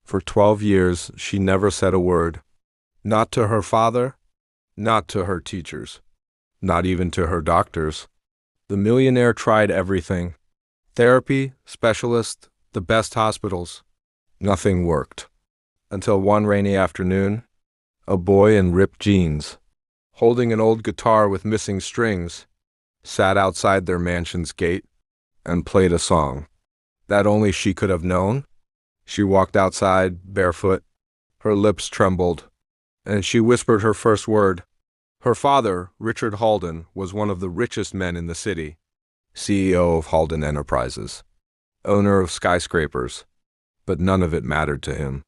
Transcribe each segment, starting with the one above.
For 12 years, she never said a word. Not to her father, not to her teachers, not even to her doctors. The millionaire tried everything. Therapy, specialists, the best hospitals. Nothing worked. Until one rainy afternoon, a boy in ripped jeans, holding an old guitar with missing strings, sat outside their mansion's gate and played a song that only she could have known. She walked outside, barefoot. Her lips trembled, and she whispered her first word. Her father, Richard Halden, was one of the richest men in the city, CEO of Halden Enterprises, owner of skyscrapers, but none of it mattered to him,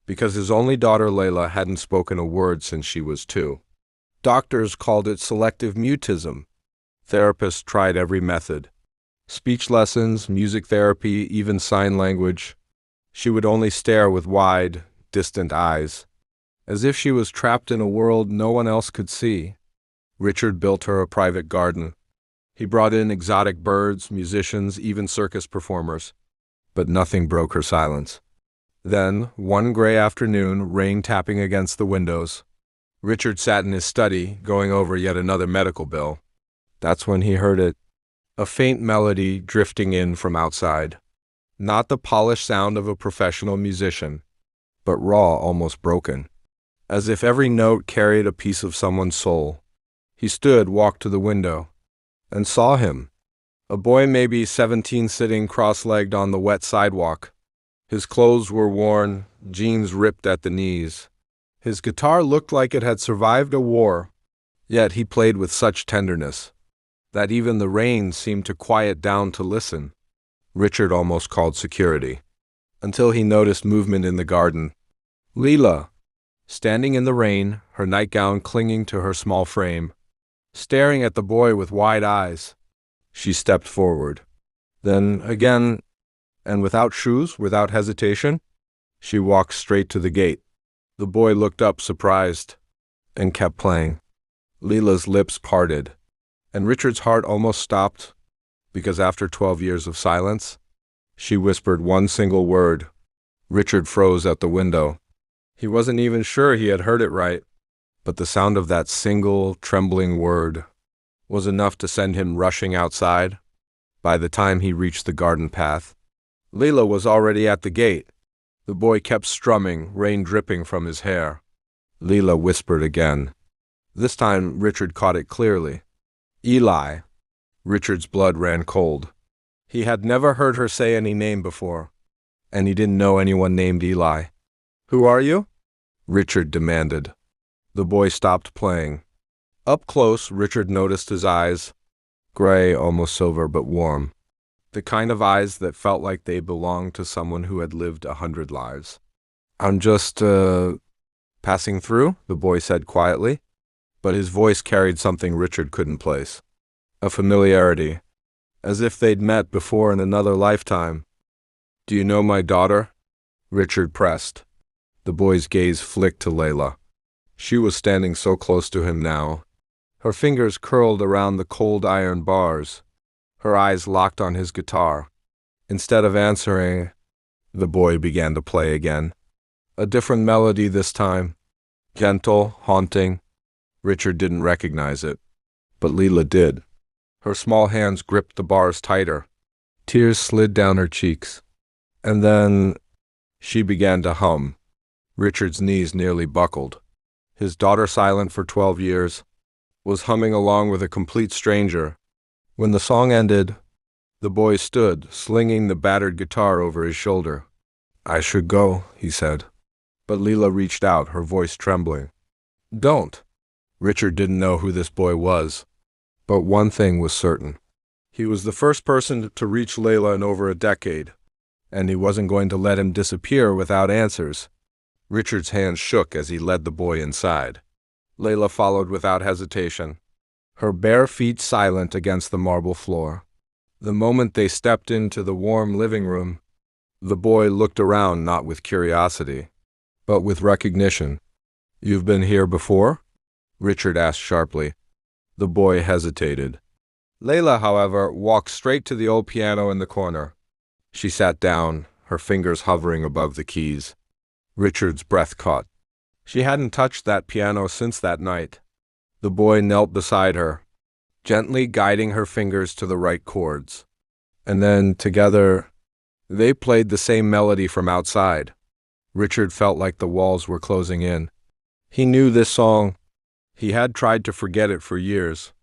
because his only daughter Layla hadn't spoken a word since she was 2. Doctors called it selective mutism. Therapists tried every method. Speech lessons, music therapy, even sign language. She would only stare with wide, distant eyes, as if she was trapped in a world no one else could see. Richard built her a private garden. He brought in exotic birds, musicians, even circus performers. But nothing broke her silence. Then, one gray afternoon, rain tapping against the windows, Richard sat in his study, going over yet another medical bill. That's when he heard it. A faint melody drifting in from outside. Not the polished sound of a professional musician, but raw, almost broken, as if every note carried a piece of someone's soul. He stood, walked to the window, and saw him. A boy maybe 17 sitting cross-legged on the wet sidewalk. His clothes were worn, jeans ripped at the knees. His guitar looked like it had survived a war, yet he played with such tenderness that even the rain seemed to quiet down to listen. Richard almost called security, until he noticed movement in the garden. Leela, standing in the rain, her nightgown clinging to her small frame, staring at the boy with wide eyes. She stepped forward. Then again, and without shoes, without hesitation, she walked straight to the gate. The boy looked up, surprised, and kept playing. Leela's lips parted, and Richard's heart almost stopped, because after 12 years of silence, she whispered one single word. Richard froze at the window. He wasn't even sure he had heard it right, but the sound of that single, trembling word was enough to send him rushing outside. By the time he reached the garden path, Leela was already at the gate. The boy kept strumming, rain dripping from his hair. Leela whispered again. This time Richard caught it clearly. Eli. Richard's blood ran cold. He had never heard her say any name before, and he didn't know anyone named Eli. Who are you? Richard demanded. The boy stopped playing. Up close, Richard noticed his eyes, gray, almost silver, but warm. The kind of eyes that felt like they belonged to someone who had lived 100 lives. I'm just, passing through, the boy said quietly, but his voice carried something Richard couldn't place. A familiarity, as if they'd met before in another lifetime. Do you know my daughter? Richard pressed. The boy's gaze flicked to Layla. She was standing so close to him now. Her fingers curled around the cold iron bars. Her eyes locked on his guitar. Instead of answering, the boy began to play again. A different melody this time. Gentle, haunting. Richard didn't recognize it, but Leela did. Her small hands gripped the bars tighter. Tears slid down her cheeks. And then she began to hum. Richard's knees nearly buckled. His daughter, silent for 12 years, was humming along with a complete stranger. When the song ended, the boy stood, slinging the battered guitar over his shoulder. I should go, he said. But Leela reached out, her voice trembling. Don't. Richard didn't know who this boy was, but one thing was certain. He was the first person to reach Layla in over a decade, and he wasn't going to let him disappear without answers. Richard's hand shook as he led the boy inside. Layla followed without hesitation, her bare feet silent against the marble floor. The moment they stepped into the warm living room, the boy looked around not with curiosity, but with recognition. You've been here before? Richard asked sharply. The boy hesitated. Layla, however, walked straight to the old piano in the corner. She sat down, her fingers hovering above the keys. Richard's breath caught. She hadn't touched that piano since that night. The boy knelt beside her, gently guiding her fingers to the right chords. And then, together, they played the same melody from outside. Richard felt like the walls were closing in. He knew this song. He had tried to forget it for years.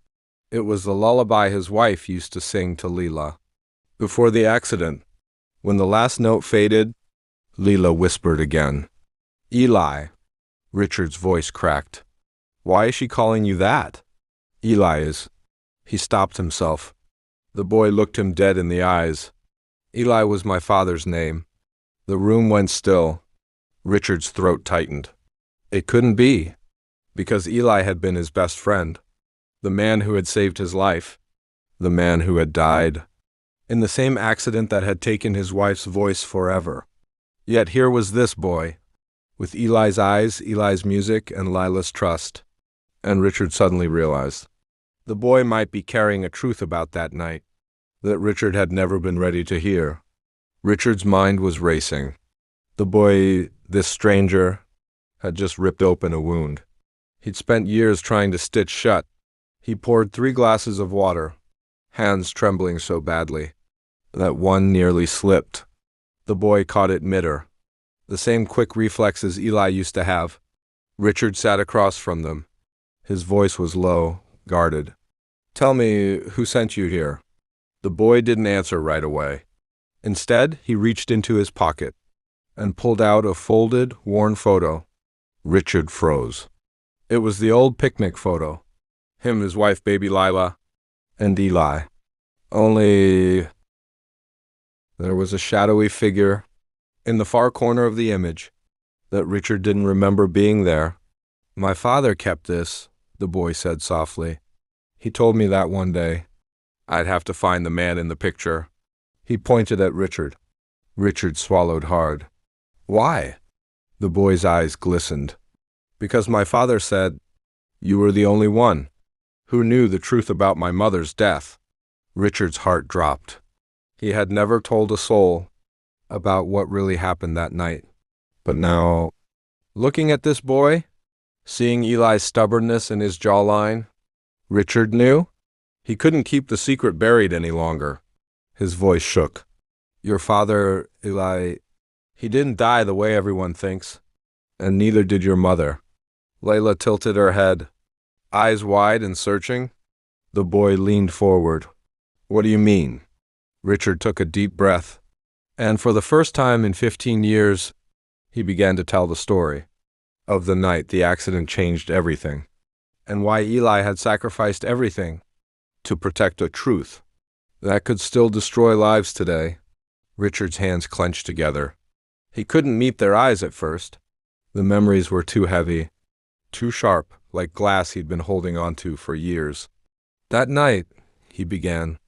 It was the lullaby his wife used to sing to Leela. Before the accident, when the last note faded, Leela whispered again. "Eli." Richard's voice cracked. "Why is she calling you that?" "Eli is." He stopped himself. The boy looked him dead in the eyes. "Eli was my father's name." The room went still. Richard's throat tightened. It couldn't be, because Eli had been his best friend, the man who had saved his life, the man who had died in the same accident that had taken his wife's voice forever. Yet here was this boy, with Eli's eyes, Eli's music, and Lila's trust. And Richard suddenly realized the boy might be carrying a truth about that night that Richard had never been ready to hear. Richard's mind was racing. The boy, this stranger, had just ripped open a wound he'd spent years trying to stitch shut. He poured 3 glasses of water, hands trembling so badly that one nearly slipped. The boy caught it mid-air, the same quick reflexes Eli used to have. Richard sat across from them. His voice was low, guarded. "Tell me, who sent you here?" The boy didn't answer right away. Instead, he reached into his pocket and pulled out a folded, worn photo. Richard froze. It was the old picnic photo. Him, his wife, baby Lila, and Eli. Only there was a shadowy figure in the far corner of the image that Richard didn't remember being there. "My father kept this," the boy said softly. "He told me that one day I'd have to find the man in the picture." He pointed at Richard. Richard swallowed hard. "Why?" The boy's eyes glistened. "Because my father said you were the only one who knew the truth about my mother's death." Richard's heart dropped. He had never told a soul about what really happened that night. But now, looking at this boy, seeing Eli's stubbornness in his jawline, Richard knew he couldn't keep the secret buried any longer. His voice shook. "Your father, Eli, he didn't die the way everyone thinks, and neither did your mother." Layla tilted her head, eyes wide and searching. The boy leaned forward. "What do you mean?" Richard took a deep breath, and for the first time in 15 years, he began to tell the story of the night the accident changed everything, and why Eli had sacrificed everything to protect a truth that could still destroy lives today. Richard's hands clenched together. He couldn't meet their eyes at first. The memories were too heavy, too sharp, like glass he'd been holding onto for years. "That night," he began,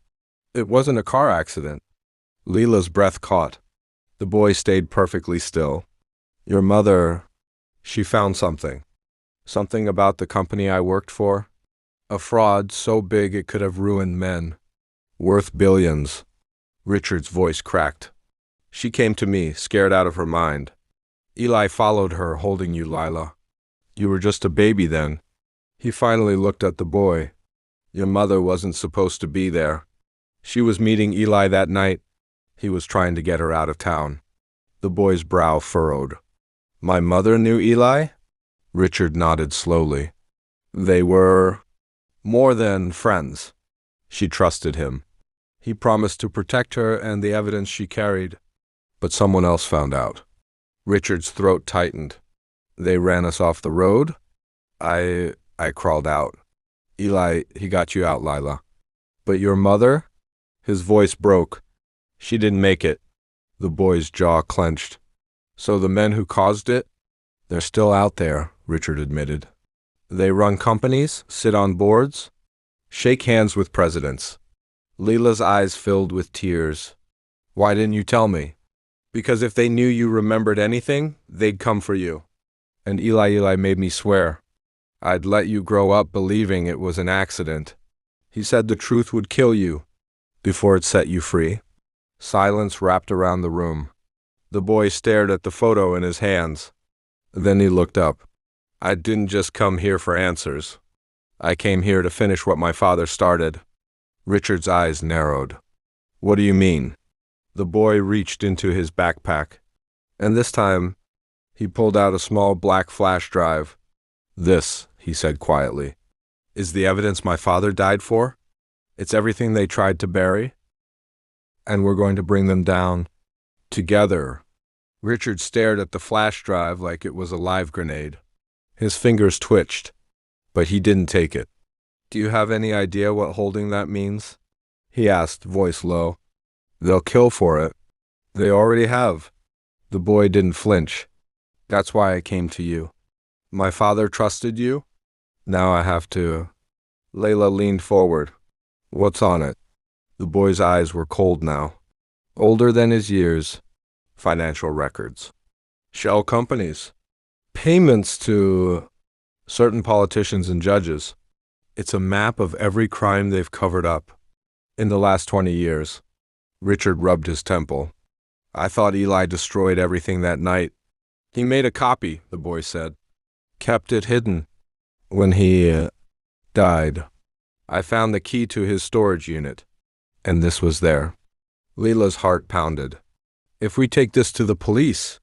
"it wasn't a car accident." Leela's breath caught. The boy stayed perfectly still. "Your mother, she found something. Something about the company I worked for. A fraud so big it could have ruined men. Worth billions." Richard's voice cracked. "She came to me, scared out of her mind. Eli followed her, holding you, Lila. You were just a baby then." He finally looked at the boy. "Your mother wasn't supposed to be there. She was meeting Eli that night. He was trying to get her out of town." The boy's brow furrowed. "My mother knew Eli?" Richard nodded slowly. "They were more than friends. She trusted him. He promised to protect her and the evidence she carried. But someone else found out." Richard's throat tightened. "They ran us off the road? I crawled out. Eli, he got you out, Lila. But your mother?" His voice broke. "She didn't make it." The boy's jaw clenched. "So the men who caused it? They're still out there," Richard admitted. "They run companies, sit on boards, shake hands with presidents." Leela's eyes filled with tears. "Why didn't you tell me?" "Because if they knew you remembered anything, they'd come for you. And Eli made me swear I'd let you grow up believing it was an accident. He said the truth would kill you before it set you free." Silence wrapped around the room. The boy stared at the photo in his hands. Then he looked up. I didn't just come here for answers. I came here to finish what my father started. Richard's eyes narrowed. What do you mean? The boy reached into his backpack, and this time he pulled out a small black flash drive. This, he said quietly, is the evidence my father died for. It's everything they tried to bury, and we're going to bring them down together. Richard stared at the flash drive like it was a live grenade. His fingers twitched, but he didn't take it. Do you have any idea what holding that means? He asked, voice low. They'll kill for it. They already have. The boy didn't flinch. That's why I came to you. My father trusted you? Now I have to. Layla leaned forward. What's on it? The boy's eyes were cold now. Older than his years. Financial records. Shell companies. Payments to certain politicians and judges. It's a map of every crime they've covered up in the last 20 years. Richard rubbed his temple. I thought Eli destroyed everything that night. He made a copy, the boy said. Kept it hidden. When he died, I found the key to his storage unit, and this was there. Leela's heart pounded. If we take this to the police...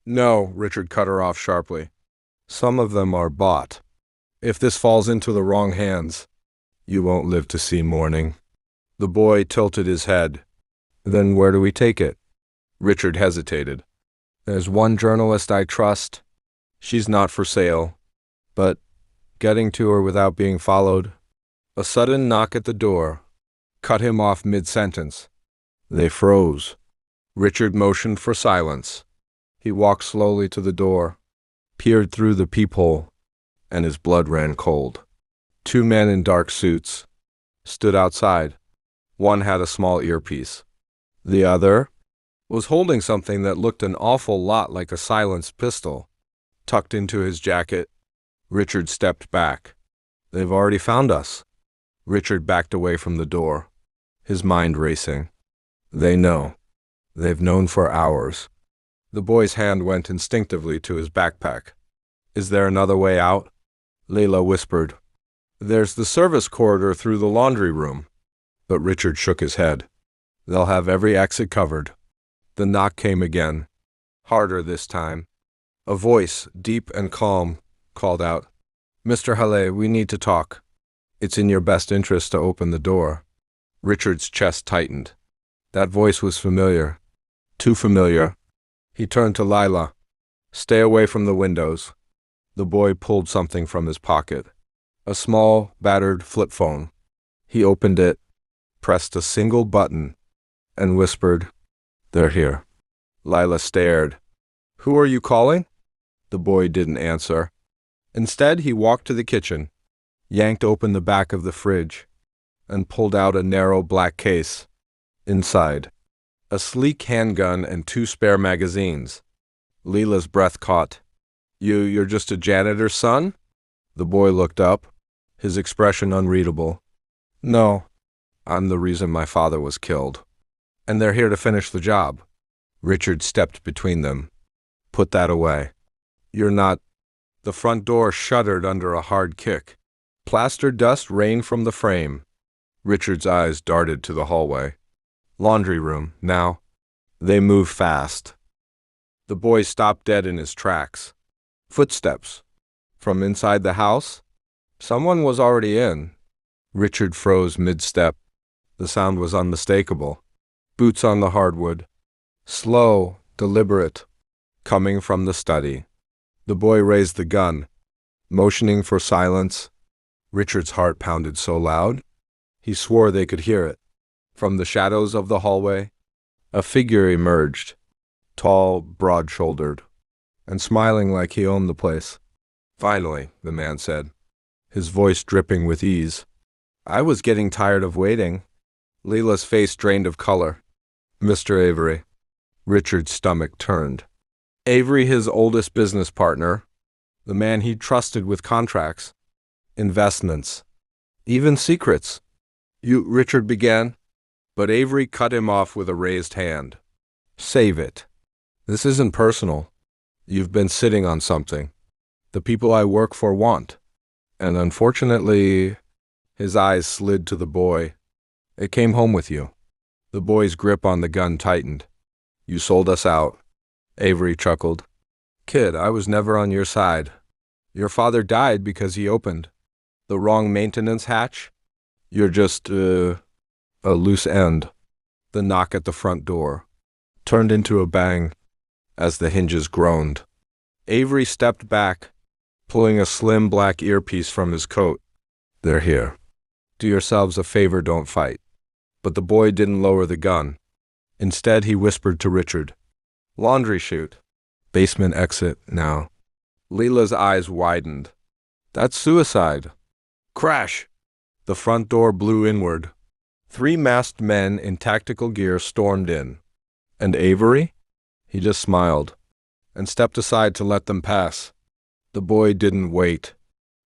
No, Richard cut her off sharply. Some of them are bought. If this falls into the wrong hands, you won't live to see morning. The boy tilted his head. Then where do we take it? Richard hesitated. There's one journalist I trust. She's not for sale. But getting to her without being followed. A sudden knock at the door cut him off mid-sentence. They froze. Richard motioned for silence. He walked slowly to the door, peered through the peephole, and his blood ran cold. Two men in dark suits stood outside. One had a small earpiece. The other was holding something that looked an awful lot like a silenced pistol, tucked into his jacket. Richard stepped back. They've already found us. Richard backed away from the door, his mind racing. They know. They've known for hours. The boy's hand went instinctively to his backpack. Is there another way out? Layla whispered. There's the service corridor through the laundry room. But Richard shook his head. They'll have every exit covered. The knock came again, harder this time. A voice, deep and calm, called out, Mr. Halle, we need to talk. It's in your best interest to open the door. Richard's chest tightened. That voice was familiar. Too familiar. He turned to Lila. Stay away from the windows. The boy pulled something from his pocket. A small, battered flip phone. He opened it, pressed a single button, and whispered, They're here. Lila stared. Who are you calling? The boy didn't answer. Instead, he walked to the kitchen, yanked open the back of the fridge, and pulled out a narrow black case. Inside, a sleek handgun and 2 spare magazines. Leela's breath caught. You're just a janitor's son? The boy looked up, his expression unreadable. No, I'm the reason my father was killed. And they're here to finish the job. Richard stepped between them. Put that away. You're not... The front door shuddered under a hard kick. Plaster dust rained from the frame. Richard's eyes darted to the hallway. Laundry room, now. They moved fast. The boy stopped dead in his tracks. Footsteps. From inside the house? Someone was already in. Richard froze mid-step. The sound was unmistakable. Boots on the hardwood. Slow, deliberate. Coming from the study. The boy raised the gun, motioning for silence. Richard's heart pounded so loud, he swore they could hear it. From the shadows of the hallway, a figure emerged, tall, broad-shouldered, and smiling like he owned the place. Finally, the man said, his voice dripping with ease. I was getting tired of waiting. Leela's face drained of color. Mr. Avery. Richard's stomach turned. Avery, his oldest business partner, the man he trusted with contracts, investments, even secrets. Richard began, but Avery cut him off with a raised hand. Save it. This isn't personal. You've been sitting on something. The people I work for want. And unfortunately, his eyes slid to the boy. It came home with you. The boy's grip on the gun tightened. You sold us out. Avery chuckled. Kid, I was never on your side. Your father died because he opened the wrong maintenance hatch. You're just, a loose end. The knock at the front door turned into a bang as the hinges groaned. Avery stepped back, pulling a slim black earpiece from his coat. They're here. Do yourselves a favor, don't fight. But the boy didn't lower the gun. Instead, he whispered to Richard, Laundry chute. Basement exit now. Leela's eyes widened. That's suicide. Crash! The front door blew inward. 3 masked men in tactical gear stormed in. And Avery? He just smiled and stepped aside to let them pass. The boy didn't wait.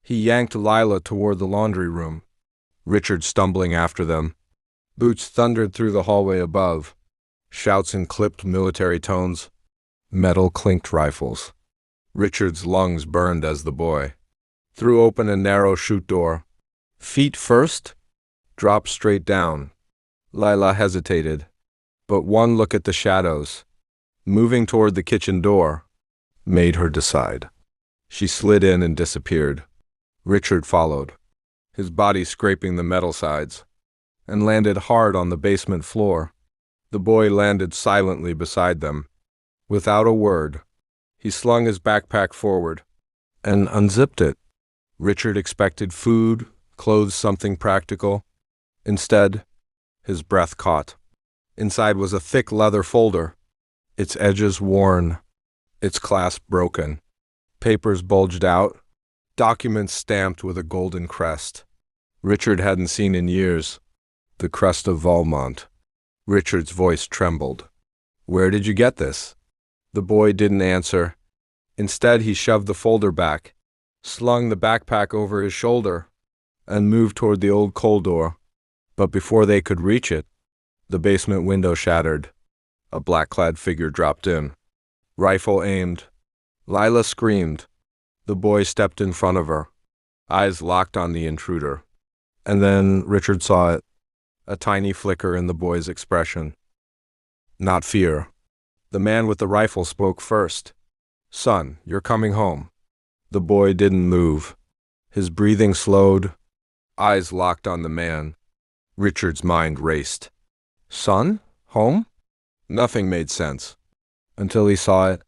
He yanked Lila toward the laundry room, Richard stumbling after them. Boots thundered through the hallway above, shouts in clipped military tones. Metal clinked rifles. Richard's lungs burned as the boy threw open a narrow chute door. Feet first, dropped straight down. Lila hesitated, but one look at the shadows, moving toward the kitchen door, made her decide. She slid in and disappeared. Richard followed, his body scraping the metal sides, and landed hard on the basement floor. The boy landed silently beside them. Without a word, he slung his backpack forward and unzipped it. Richard expected food, clothes, something practical. Instead, his breath caught. Inside was a thick leather folder, its edges worn, its clasp broken. Papers bulged out, documents stamped with a golden crest Richard hadn't seen in years, the crest of Valmont. Richard's voice trembled. Where did you get this? The boy didn't answer. Instead, he shoved the folder back, slung the backpack over his shoulder, and moved toward the old coal door. But before they could reach it, the basement window shattered. A black-clad figure dropped in. Rifle aimed. Lila screamed. The boy stepped in front of her, eyes locked on the intruder. And then Richard saw it, a tiny flicker in the boy's expression. Not fear. The man with the rifle spoke first. Son, you're coming home. The boy didn't move. His breathing slowed, eyes locked on the man. Richard's mind raced. Son? Home? Nothing made sense. Until he saw it.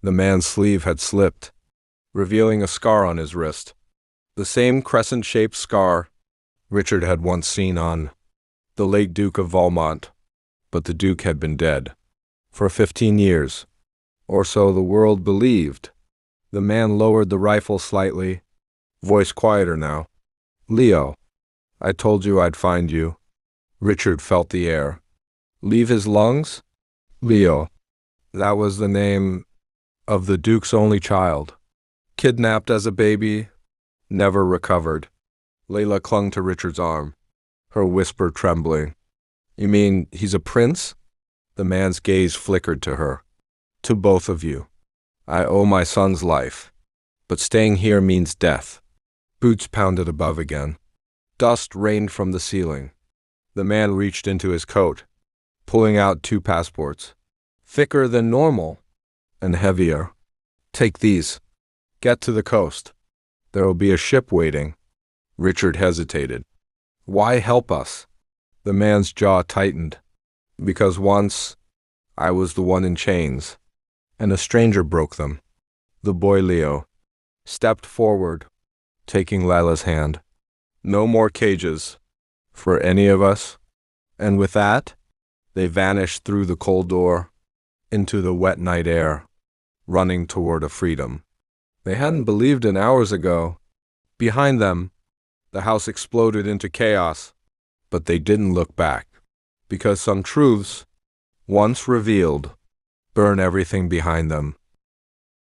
The man's sleeve had slipped, revealing a scar on his wrist. The same crescent-shaped scar Richard had once seen on the late Duke of Valmont. But the Duke had been dead for 15 years, or so the world believed. The man lowered the rifle slightly, voice quieter now. Leo, I told you I'd find you. Richard felt the air leave his lungs. Leo, that was the name of the Duke's only child. Kidnapped as a baby, never recovered. Layla clung to Richard's arm, her whisper trembling. You mean he's a prince? The man's gaze flickered to her. To both of you. I owe my son's life, but staying here means death. Boots pounded above again. Dust rained from the ceiling. The man reached into his coat, pulling out 2 passports. Thicker than normal, and heavier. Take these. Get to the coast. There will be a ship waiting. Richard hesitated. Why help us? The man's jaw tightened. Because once, I was the one in chains, and a stranger broke them. The boy Leo stepped forward, taking Lila's hand. No more cages, for any of us. And with that, they vanished through the cold door, into the wet night air, running toward a freedom they hadn't believed in hours ago. Behind them, the house exploded into chaos, but they didn't look back, because some truths, once revealed, burn everything behind them.